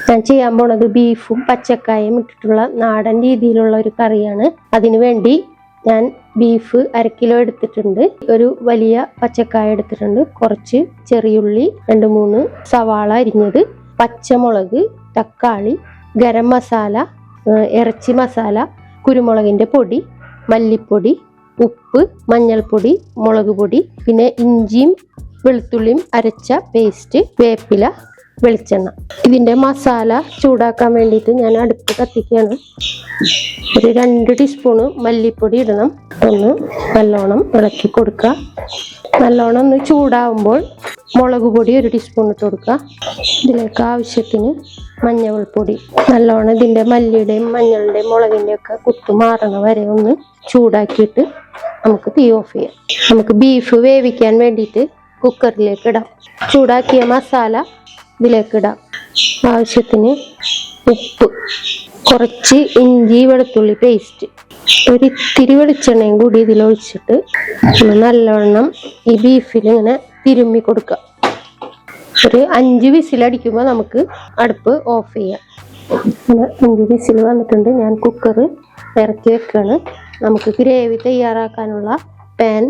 ഞാൻ ചെയ്യാൻ പോണത് ബീഫും പച്ചക്കായും ഇട്ടിട്ടുള്ള നാടൻ രീതിയിലുള്ള ഒരു കറിയാണ്. അതിനു വേണ്ടി ഞാൻ ബീഫ് 1/2 കിലോ എടുത്തിട്ടുണ്ട്, ഒരു വലിയ പച്ചക്കായ എടുത്തിട്ടുണ്ട്, കുറച്ച് ചെറിയുള്ളി, 2-3 സവാള അരിഞ്ഞത്, പച്ചമുളക്, തക്കാളി, ഗരം മസാല, ഇറച്ചി മസാല, കുരുമുളകിന്റെ പൊടി, മല്ലിപ്പൊടി, ഉപ്പ്, മഞ്ഞൾപ്പൊടി, മുളക് പൊടി, പിന്നെ ഇഞ്ചിയും വെളുത്തുള്ളിയും അരച്ച പേസ്റ്റ്, വേപ്പില, വെളിച്ചെണ്ണ. ഇതിന്റെ മസാല ചൂടാക്കാൻ വേണ്ടിയിട്ട് ഞാൻ അടുപ്പ് കത്തിക്കുകയാണ്. ഒരു 2 ടീസ്പൂണ് മല്ലിപ്പൊടി ഇടണം. ഒന്ന് നല്ലോണം ഇളക്കി കൊടുക്കുക. നല്ലോണം ഒന്ന് ചൂടാവുമ്പോൾ മുളക് പൊടി 1 ടീസ്പൂൺ ഇട്ട് കൊടുക്കുക. ഇതിലേക്ക് ആവശ്യത്തിന് മഞ്ഞൾപ്പൊടി. നല്ലോണം ഇതിന്റെ മല്ലിയുടെയും മഞ്ഞളുടെയും മുളകിന്റെ ഒക്കെ കുത്തു മാറണ വരെ ഒന്ന് ചൂടാക്കിയിട്ട് നമുക്ക് തീ ഓഫ് ചെയ്യാം. നമുക്ക് ബീഫ് വേവിക്കാൻ വേണ്ടിയിട്ട് കുക്കറിലേക്ക് ഇടാം. ചൂടാക്കിയ മസാല ഇതിലേക്ക് ഇടാം. ആവശ്യത്തിന് ഉപ്പ്, കുറച്ച് ഇഞ്ചി വെളുത്തുള്ളി പേസ്റ്റ്, ഒരിത്തിരി വെളിച്ചെണ്ണയും കൂടി ഇതിലൊഴിച്ചിട്ട് നല്ലോണം ഈ ബീഫിൽ ഇങ്ങനെ തിരുമ്മി കൊടുക്കുക. ഒരു 5 വിസിലടിക്കുമ്പോൾ നമുക്ക് അടുപ്പ് ഓഫ് ചെയ്യാം. 5 വിസിൽ വന്നിട്ടുണ്ട്. ഞാൻ കുക്കർ ഇറക്കി വെക്കുകയാണ്. നമുക്ക് ഗ്രേവി തയ്യാറാക്കാനുള്ള പാൻ